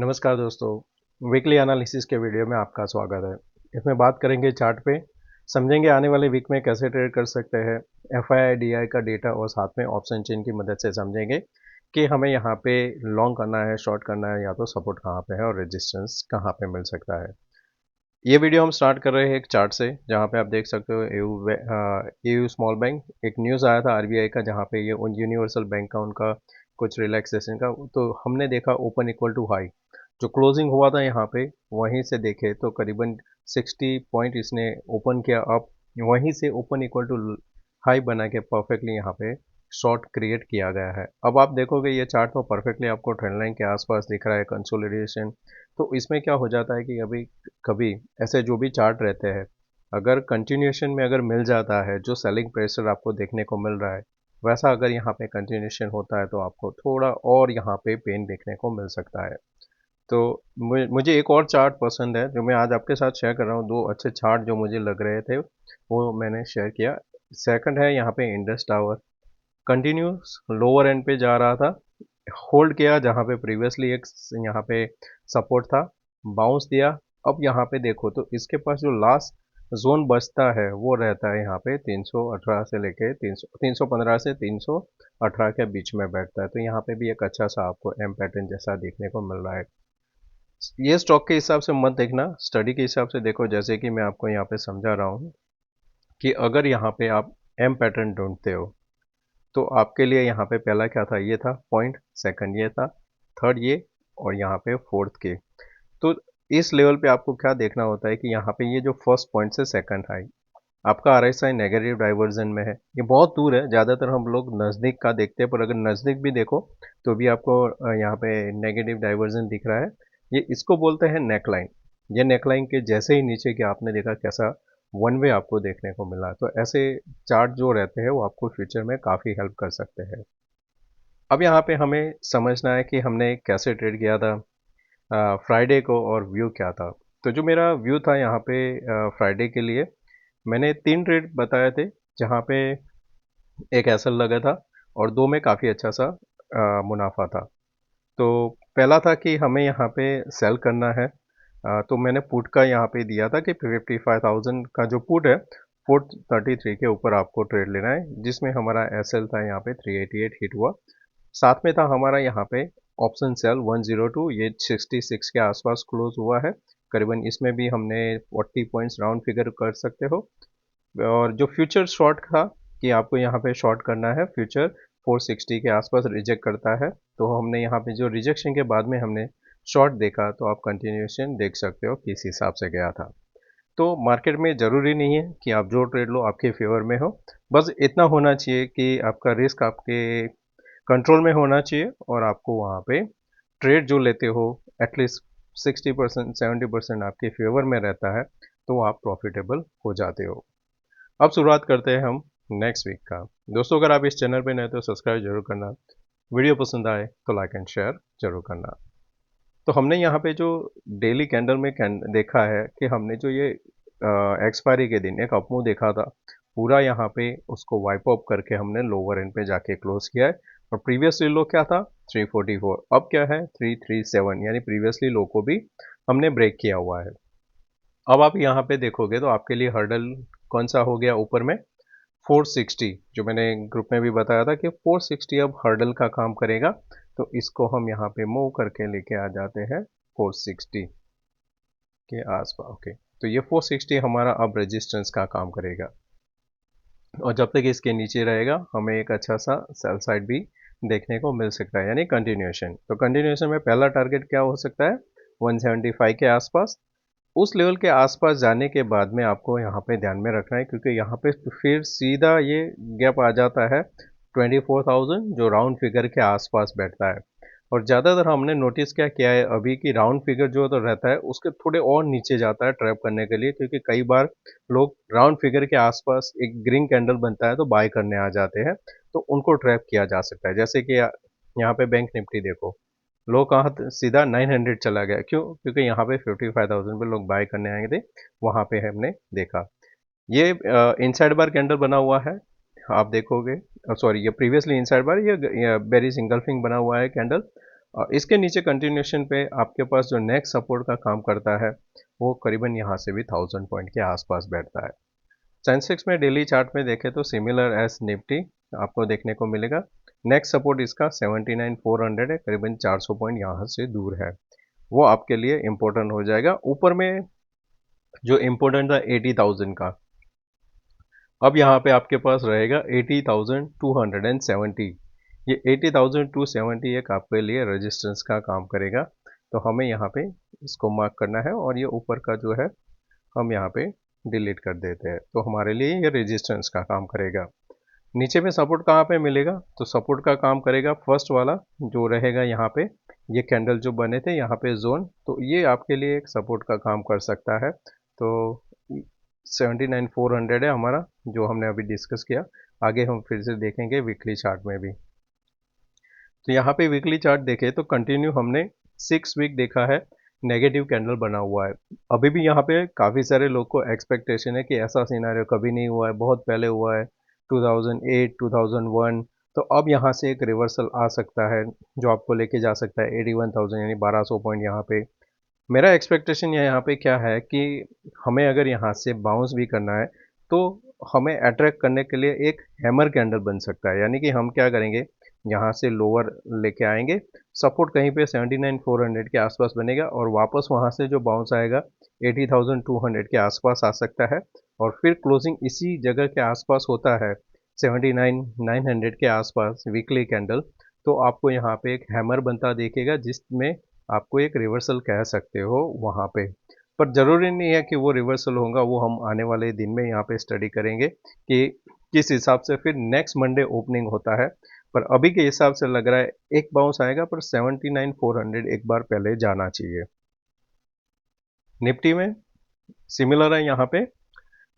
नमस्कार दोस्तों। Weekly analysis के वीडियो में आपका स्वागत है। इसमें बात करेंगे चार्ट पे, समझेंगे आने वाले वीक में कैसे ट्रेड कर सकते हैं, एफआईआई डीआई का डेटा और साथ में ऑप्शन चेन की मदद से समझेंगे कि हमें यहाँ पे लॉन्ग करना है, शॉर्ट करना है, या तो सपोर्ट कहाँ पे है और रेजिस्टेंस कहाँ पे मिल सकता है। ये वीडियो हम स्टार्ट कर रहे हैं एक चार्ट से, जहाँ पे आप देख सकते हो एयू स्मॉल बैंक। एक न्यूज़ आया था आरबीआई का, जहाँ पे ये उन यूनिवर्सल बैंक का उनका कुछ रिलैक्सेशन का, तो हमने देखा ओपन इक्वल टू हाई। जो क्लोजिंग हुआ था यहाँ पे, वहीं से देखे तो करीबन 60 पॉइंट इसने ओपन किया अप, वहीं से ओपन इक्वल टू हाई बना के परफेक्टली यहाँ पे शॉर्ट क्रिएट किया गया है। अब आप देखोगे ये चार्ट तो परफेक्टली आपको ट्रेंड लाइन के आसपास दिख रहा है, कंसोलिडेशन। तो इसमें क्या हो जाता है कि अभी कभी ऐसे जो भी चार्ट रहते हैं, अगर कंटिन्यूएशन में अगर मिल जाता है, जो सेलिंग प्रेशर आपको देखने को मिल रहा है, वैसा अगर यहाँ पे कंटिन्यूएशन होता है तो आपको थोड़ा और यहाँ पे पेन देखने को मिल सकता है। तो मुझे एक और चार्ट पसंद है जो मैं आज आपके साथ शेयर कर रहा हूँ। दो अच्छे चार्ट जो मुझे लग रहे थे वो मैंने शेयर किया। सेकंड है यहाँ पे Indus tower, continuous lower and पे जा रहा था, होल्ड किया जहाँ पे प्रीवियसली एक यहाँ पे सपोर्ट था, बाउंस दिया। अब यहाँ पे देखो तो इसके पास जो लास्ट जोन बचता है वो रहता है यहाँ पे 318 से लेके 315 से 318 के बीच में बैठता है। तो यहाँ पे भी एक अच्छा सा आपको एम पैटर्न जैसा देखने को मिल रहा है। ये स्टॉक के हिसाब से मत देखना, स्टडी के हिसाब से देखो। जैसे कि मैं आपको यहाँ पे समझा रहा हूँ कि अगर यहाँ पे आप एम पैटर्न ढूंढते हो तो आपके लिए यहाँ पे पहला क्या था, ये था पॉइंट, सेकंड ये था, थर्ड ये, और यहाँ पे फोर्थ के। तो इस लेवल पे आपको क्या देखना होता है कि यहाँ पे ये जो फर्स्ट पॉइंट से सेकंड हाई, आपका आरएसआई नेगेटिव डाइवर्जन में है। ये बहुत दूर है, ज़्यादातर हम लोग नज़दीक का देखते हैं, पर अगर नज़दीक भी देखो तो भी आपको यहाँ पे नेगेटिव डाइवर्जन दिख रहा है। ये इसको बोलते हैं नेकलाइन। ये नेकलाइन के जैसे ही नीचे के आपने देखा कैसा वन वे आपको देखने को मिला। तो ऐसे चार्ट जो रहते हैं वो आपको फ्यूचर में काफ़ी हेल्प कर सकते हैं। अब यहाँ पे हमें समझना है कि हमने कैसे ट्रेड किया था फ्राइडे को, और व्यू क्या था। तो जो मेरा व्यू था यहाँ पे फ्राइडे के लिए, मैंने 3 ट्रेड बताए थे, जहाँ पे एक एसएल लगा था और 2 में काफ़ी अच्छा सा मुनाफा था। तो पहला था कि हमें यहाँ पे सेल करना है। तो मैंने पुट का यहाँ पे दिया था कि 55,000 का जो पुट है 433 के ऊपर आपको ट्रेड लेना है, जिसमें हमारा एसएल था यहाँ पे 388 हिट हुआ। साथ में था हमारा यहाँ पे ऑप्शन सेल 102, ये 66 के आसपास क्लोज हुआ है। करीबन इसमें भी हमने 40 पॉइंट्स राउंड फिगर कर सकते हो। और जो फ्यूचर शॉर्ट था कि आपको यहाँ पे शॉर्ट करना है, फ्यूचर 460 के आसपास रिजेक्ट करता है। तो हमने यहाँ पे जो रिजेक्शन के बाद में हमने शॉर्ट देखा, तो आप कंटिन्यूएशन देख सकते हो किस हिसाब से गया था। तो मार्केट में ज़रूरी नहीं है कि आप जो ट्रेड लो आपके फेवर में हो, बस इतना होना चाहिए कि आपका रिस्क आपके कंट्रोल में होना चाहिए, और आपको वहाँ पे ट्रेड जो लेते हो एटलीस्ट 60% 70% आपके फेवर में रहता है, तो आप प्रॉफिटेबल हो जाते हो। अब शुरुआत करते हैं हम नेक्स्ट वीक का। दोस्तों, अगर आप इस चैनल पे नए तो सब्सक्राइब जरूर करना, वीडियो पसंद आए तो लाइक एंड शेयर जरूर करना। तो हमने यहाँ पे जो डेली कैंडल में देखा है कि हमने जो ये एक्सपायरी के दिन एक अपमूव देखा था, पूरा यहाँ पे उसको वाइप अप करके हमने लोअर एंड पे जाके क्लोज किया है। और प्रीवियसली लो क्या था 344, अब क्या है 337, यानी प्रीवियसली लो को भी हमने ब्रेक किया हुआ है। अब आप यहाँ पे देखोगे तो आपके लिए हर्डल कौन सा हो गया ऊपर में, 460, जो मैंने ग्रुप में भी बताया था कि 460 अब हर्डल का काम करेगा। तो इसको हम यहाँ पे मूव करके लेके आ जाते हैं 460 के आसपास। ओके, तो ये 460 हमारा अब रेजिस्टेंस का काम करेगा, और जब तक इसके नीचे रहेगा हमें एक अच्छा सा सेल साइड भी देखने को मिल सकता है, यानी कंटिन्यूएशन। तो कंटिन्यूएशन में पहला टारगेट क्या हो सकता है, 175 के आसपास। उस लेवल के आसपास जाने के बाद में आपको यहाँ पे ध्यान में रखना है, क्योंकि यहाँ पे फिर सीधा ये गैप आ जाता है 24,000, जो राउंड फिगर के आसपास बैठता है। और ज़्यादातर हमने नोटिस क्या किया है अभी कि राउंड फिगर जो तो रहता है उसके थोड़े और नीचे जाता है ट्रैप करने के लिए, क्योंकि कई बार लोग राउंड फिगर के आसपास एक ग्रीन कैंडल बनता है तो बाय करने आ जाते हैं, तो उनको ट्रैप किया जा सकता है। जैसे कि यहाँ पे बैंक निफ्टी देखो, लो कहाँ सीधा 900 चला गया, क्यों? क्योंकि यहाँ पे 55,000 पे लोग बाय करने आए थे, वहाँ पे हमने देखा। ये इनसाइड बार कैंडल बना हुआ है, आप देखोगे। सॉरी, ये प्रीवियसली इनसाइड बार, ये बेरी सिंगल्फिंग बना हुआ है कैंडल। इसके नीचे कंटिन्यूशन पे आपके पास जो नेक्स्ट सपोर्ट का काम करता है वो करीबन यहाँ से भी 1000 पॉइंट के आसपास बैठता है। सेंसेक्स में डेली चार्ट में देखें तो सिमिलर एस निफ्टी आपको देखने को मिलेगा। नेक्स्ट सपोर्ट इसका 79,400 है, करीबन 400 पॉइंट यहाँ से दूर है, वो आपके लिए इम्पोर्टेंट हो जाएगा। ऊपर में जो इम्पोर्टेंट था 80,000 का, अब यहाँ पे आपके पास रहेगा 80,270। ये 80,270 एक आपके लिए रेजिस्टेंस का काम करेगा, तो हमें यहाँ पे इसको मार्क करना है और ये ऊपर का जो है हम यहाँ पे डिलीट कर देते हैं, तो हमारे लिए ये रेजिस्टेंस का काम करेगा। नीचे में सपोर्ट कहाँ पे मिलेगा, तो सपोर्ट का काम करेगा फर्स्ट वाला जो रहेगा यहाँ पे, ये कैंडल जो बने थे यहाँ पे जोन, तो ये आपके लिए एक सपोर्ट का काम कर सकता है। तो 79,400 है हमारा जो हमने अभी डिस्कस किया। आगे हम फिर से देखेंगे वीकली चार्ट में भी। तो यहाँ पे वीकली चार्ट देखें तो कंटिन्यू हमने 6 वीक देखा है, नेगेटिव कैंडल बना हुआ है। अभी भी यहाँ पे काफ़ी सारे लोग को एक्सपेक्टेशन है कि ऐसा सिनारियो कभी नहीं हुआ है, बहुत पहले हुआ है 2008 2001, तो अब यहाँ से एक रिवर्सल आ सकता है जो आपको लेके जा सकता है 81,000 यानी 1200 पॉइंट यहाँ पे। मेरा एक्सपेक्टेशन यहाँ पे क्या है कि हमें अगर यहाँ से बाउंस भी करना है तो हमें अट्रैक्ट करने के लिए एक हैमर कैंडल बन सकता है, यानी कि हम क्या करेंगे, यहाँ से लोअर लेके आएंगे, सपोर्ट कहीं पे 79,400 के आसपास बनेगा और वापस वहाँ से जो बाउंस आएगा 80,200 के आसपास आ सकता है और फिर क्लोजिंग इसी जगह के आसपास होता है 79,900 के आसपास वीकली कैंडल। तो आपको यहाँ पे एक हैमर बनता देखेगा जिसमें आपको एक रिवर्सल कह सकते हो वहाँ पे, पर ज़रूरी नहीं है कि वो रिवर्सल होगा, वो हम आने वाले दिन में यहाँ पे स्टडी करेंगे कि किस हिसाब से फिर नेक्स्ट मंडे ओपनिंग होता है। पर अभी के हिसाब से लग रहा है एक बाउंस आएगा, पर 79,400 एक बार पहले जाना चाहिए। निफ्टी में सिमिलर है, यहाँ पे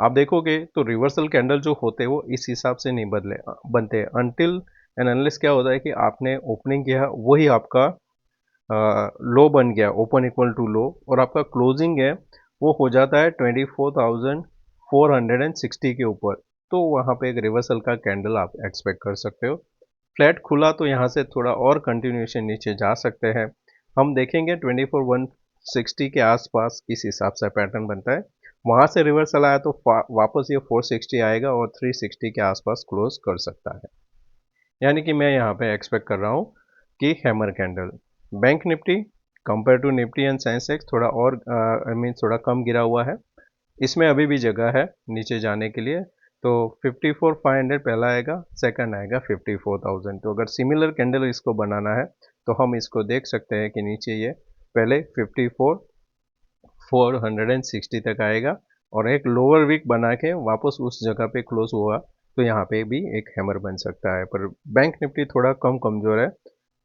आप देखोगे तो रिवर्सल कैंडल जो होते हैं वो इस हिसाब से नहीं बनते अनटिल एंड अनलेस क्या होता है कि आपने ओपनिंग किया वही आपका लो बन गया, ओपन इक्वल टू लो, और आपका क्लोजिंग है वो हो जाता है 24,460 के ऊपर, तो वहाँ पे एक रिवर्सल का कैंडल आप एक्सपेक्ट कर सकते हो। फ्लैट खुला तो यहाँ से थोड़ा और कंटिन्यूएशन नीचे जा सकते हैं, हम देखेंगे 24,160 के आसपास किस हिसाब से पैटर्न बनता है। वहाँ से रिवर्सल आया तो वापस ये 460 आएगा और 360 के आसपास क्लोज कर सकता है, यानी कि मैं यहाँ पे एक्सपेक्ट कर रहा हूँ कि hammer candle. Bank nifty compare to nifty and sensex थोड़ा और आई मीन थोड़ा कम गिरा हुआ है, इसमें अभी भी जगह है नीचे जाने के लिए। तो 54,500 पहला आएगा, सेकंड आएगा 54,000, तो अगर सिमिलर कैंडल इसको बनाना है तो हम इसको देख सकते हैं कि नीचे ये पहले 54,460 तक आएगा और एक लोअर वीक बना के वापस उस जगह पे क्लोज हुआ तो यहाँ पे भी एक हैमर बन सकता है। पर बैंक निफ्टी थोड़ा कम कमज़ोर है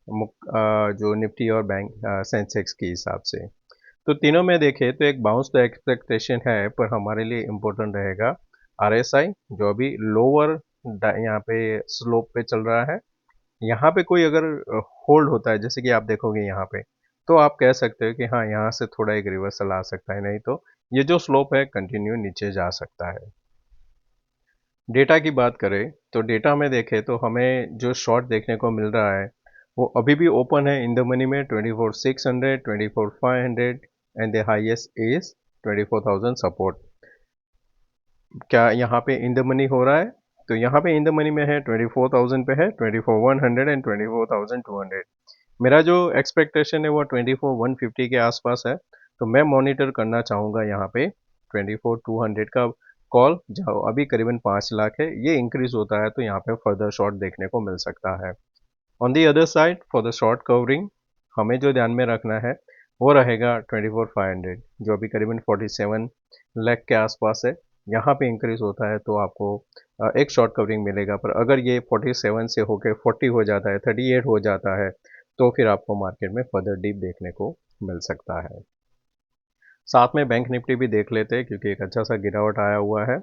जो निफ्टी और बैंक सेंसेक्स के हिसाब से। तो तीनों में देखें तो एक बाउंस तो एक्सपेक्टेशन है, पर हमारे लिए इम्पोर्टेंट रहेगा आरएसआई जो अभी लोअर यहाँ पे स्लोप पे चल रहा है। यहाँ पे कोई अगर होल्ड होता है जैसे कि आप देखोगे यहाँ पे, तो आप कह सकते हो कि हाँ यहाँ से थोड़ा एक रिवर्सल आ सकता है, नहीं तो ये जो स्लोप है कंटिन्यू नीचे जा सकता है। डेटा की बात करें तो डेटा में देखें तो हमें जो शॉर्ट देखने को मिल रहा है वो अभी भी ओपन है इन द मनी में 24,600, 24,500 and the highest is 24,000 support. क्या यहाँ पे इन द मनी हो रहा है, तो यहाँ पे इन द मनी में है 24,000 पे है, 24,100 एंड 24,200। मेरा जो एक्सपेक्टेशन है वो 24,150 के आसपास है, तो मैं मॉनिटर करना चाहूँगा यहाँ पे 24,200 का कॉल, जो अभी करीबन 5 लाख है, ये इंक्रीज होता है तो यहाँ पे फर्दर शॉर्ट देखने को मिल सकता है। On the other side for the short covering हमें जो ध्यान में रखना है वो रहेगा 24,500 जो अभी करीबन 47 लाख के आसपास है, यहाँ पे इंक्रीज होता है तो आपको एक शॉर्ट कवरिंग मिलेगा। पर अगर ये 47 से होकर 40 हो जाता है, 38 हो जाता है, तो फिर आपको मार्केट में फर्दर डीप देखने को मिल सकता है। साथ में बैंक निफ्टी भी देख लेते हैं क्योंकि एक अच्छा सा गिरावट आया हुआ है।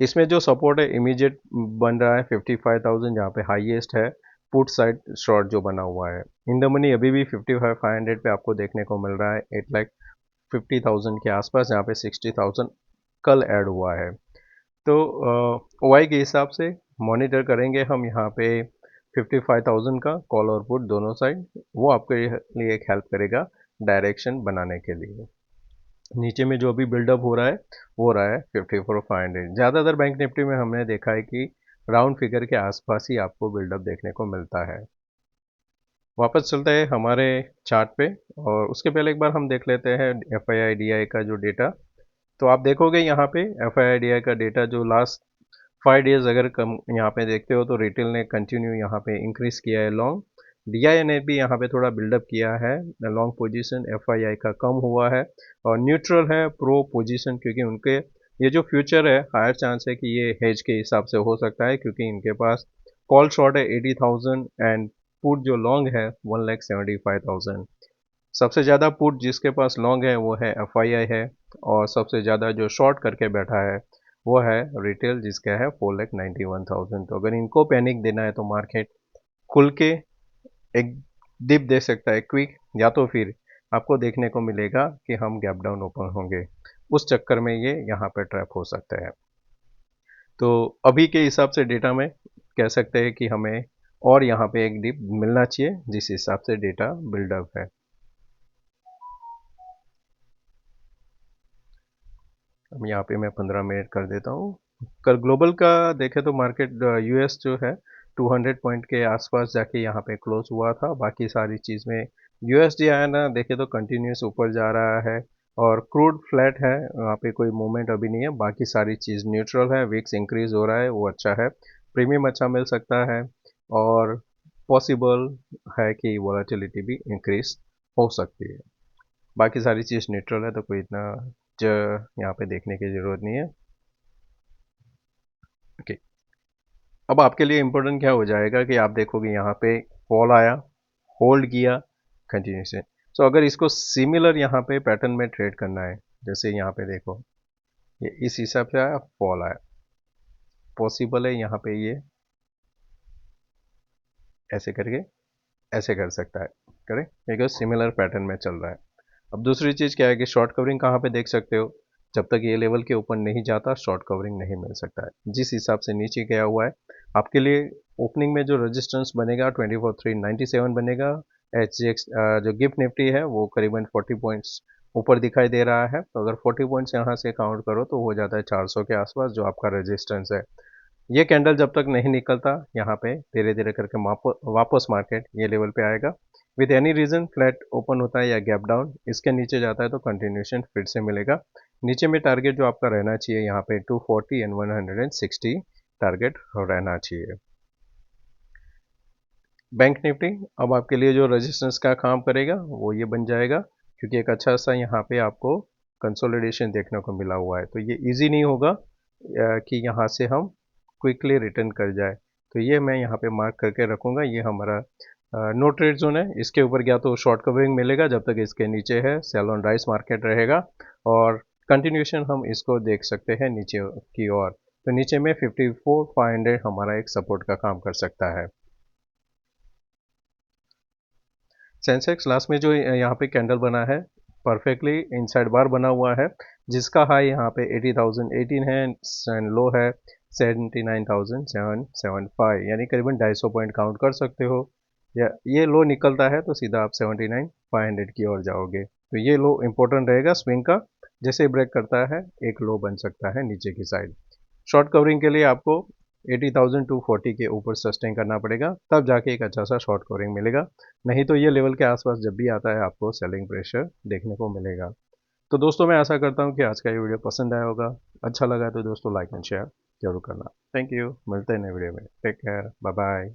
इसमें जो सपोर्ट है इमीडिएट बन रहा है 55,000 जहाँ पे हाईएस्ट है, पुट साइड शॉर्ट जो बना हुआ है। इन द मनी अभी भी 55,500 पे आपको देखने को मिल रहा है, 8,50,000 के आसपास, जहाँ पे 60,000 कल ऐड हुआ है। तो ओआई के हिसाब से मॉनिटर करेंगे हम यहाँ पे 55,000 का कॉल और पुट दोनों साइड, वो आपके लिए एक हेल्प करेगा डायरेक्शन बनाने के लिए। नीचे में जो अभी बिल्डअप हो रहा है वो रहा है 54,500। ज़्यादातर बैंक निफ्टी में हमने देखा है कि राउंड फिगर के आसपास ही आपको बिल्डअप देखने को मिलता है। वापस चलते हैं हमारे चार्ट पे, और उसके पहले एक बार हम देख लेते हैं F I I D I का जो डेटा। तो आप देखोगे यहाँ पे F I I D I का डेटा जो लास्ट 5 डेज अगर कम यहाँ पे देखते हो तो रिटेल ने कंटिन्यू यहाँ पे इंक्रीज किया है लॉन्ग, डीआई ने भी यहाँ पे थोड़ा बिल्डअप किया है लॉन्ग पोजीशन, एफआईआई का कम हुआ है और न्यूट्रल है प्रो पोजीशन, क्योंकि उनके ये जो फ्यूचर है हायर चांस है कि ये हेज के हिसाब से हो सकता है, क्योंकि इनके पास कॉल शॉर्ट है 80,000 एंड पुट जो लॉन्ग है 1,75,000। सबसे ज़्यादा पुट जिसके पास लॉन्ग है वो है एफआईआई है, और सबसे ज़्यादा जो शॉर्ट करके बैठा है वो है रिटेल जिसका है 4,91,000। तो अगर इनको पैनिक देना है तो मार्केट खुल के एक डिप दे सकता है क्विक, या तो फिर आपको देखने को मिलेगा कि हम गैप डाउन ओपन होंगे, उस चक्कर में ये यहाँ पे ट्रैप हो सकता है। तो अभी के हिसाब से डेटा में कह सकते हैं कि हमें और यहाँ पे एक डिप मिलना चाहिए जिस हिसाब से डेटा बिल्डअप है। अब यहाँ पे मैं 15 मिनट कर देता हूँ। कल ग्लोबल का देखें तो मार्केट यूएस जो है 200 पॉइंट के आसपास जाके यहाँ पे क्लोज हुआ था। बाकी सारी चीज़ में यूएसडी आया ना देखे तो कंटिन्यूस ऊपर जा रहा है, और क्रूड फ्लैट है, वहाँ पे कोई मूवमेंट अभी नहीं है। बाकी सारी चीज़ न्यूट्रल है, विक्स इंक्रीज हो रहा है वो अच्छा है, प्रीमियम अच्छा मिल सकता है, और पॉसिबल है कि वॉलेटिलिटी भी इंक्रीज हो सकती है। बाकी सारी चीज़ न्यूट्रल है तो कोई इतना यहाँ पे देखने की ज़रूरत नहीं है। ओके, अब आपके लिए इम्पोर्टेंट क्या हो जाएगा कि आप देखोगे यहाँ पे फॉल आया, होल्ड किया, कंटिन्यूशन। सो अगर इसको सिमिलर यहाँ पे पैटर्न में ट्रेड करना है, जैसे यहाँ पे देखो ये इस हिसाब से आया, फॉल आया, पॉसिबल है यहाँ पे ये ऐसे करके ऐसे कर सकता है, करेक्ट, बिकॉज सिमिलर पैटर्न में चल रहा है। अब दूसरी चीज़ क्या है कि शॉर्ट कवरिंग कहाँ पे देख सकते हो, जब तक ये लेवल के ऊपर नहीं जाता शॉर्ट कवरिंग नहीं मिल सकता है। जिस हिसाब से नीचे गया हुआ है आपके लिए ओपनिंग में जो रेजिस्टेंस बनेगा 24,397 बनेगा। एच जो गिफ्ट निफ्टी है वो करीबन 40 पॉइंट्स ऊपर दिखाई दे रहा है, तो अगर 40 पॉइंट्स यहाँ से काउंट करो तो हो जाता है 400 के आसपास जो आपका रेजिस्टेंस है। ये कैंडल जब तक नहीं निकलता यहाँ पे धीरे धीरे करके वापस मार्केट ये लेवल पे आएगा। With any reason flat open होता है या गैप डाउन इसके नीचे जाता है तो कंटिन्यूशन फिर से मिलेगा। नीचे में टारगेट जो आपका रहना चाहिए यहाँ पे 240 एंड 160 टारगेट रहना चाहिए। बैंक निफ्टी अब आपके लिए जो रेजिस्टेंस का काम करेगा वो ये बन जाएगा, क्योंकि एक अच्छा सा यहाँ पे आपको कंसोलिडेशन देखने को मिला हुआ है, तो ये इजी नहीं होगा कि यहाँ से हम क्विकली रिटर्न कर जाए। तो ये मैं यहाँ पे मार्क करके रखूँगा, ये हमारा नो ट्रेड जोन है। इसके ऊपर क्या तो शॉर्ट कवरिंग मिलेगा, जब तक इसके नीचे है सेल ऑन राइस मार्केट रहेगा, और कंटिन्यूशन हम इसको देख सकते हैं नीचे की ओर। तो नीचे में 54,500 हमारा एक सपोर्ट का काम कर सकता है। सेंसेक्स लास्ट में जो यहाँ पे कैंडल बना है परफेक्टली इनसाइड बार बना हुआ है, जिसका हाई यहाँ पे 80,018 है एंड लो है 79,775, यानी करीबन 250 पॉइंट काउंट कर सकते हो। या ये लो निकलता है तो सीधा आप 79,500 की ओर जाओगे, तो ये लो इंपॉर्टेंट रहेगा स्विंग का। जैसे ब्रेक करता है एक लो बन सकता है नीचे की साइड। शॉर्ट कवरिंग के लिए आपको 80,240 के ऊपर सस्टेन करना पड़ेगा, तब जाके एक अच्छा सा शॉर्ट कवरिंग मिलेगा। नहीं तो ये लेवल के आसपास जब भी आता है आपको सेलिंग प्रेशर देखने को मिलेगा। तो दोस्तों मैं आशा करता हूँ कि आज का ये वीडियो पसंद आया होगा। अच्छा लगा तो दोस्तों लाइक एंड शेयर जरूर करना। थैंक यू, मिलते हैं नए वीडियो में। Take care, bye bye.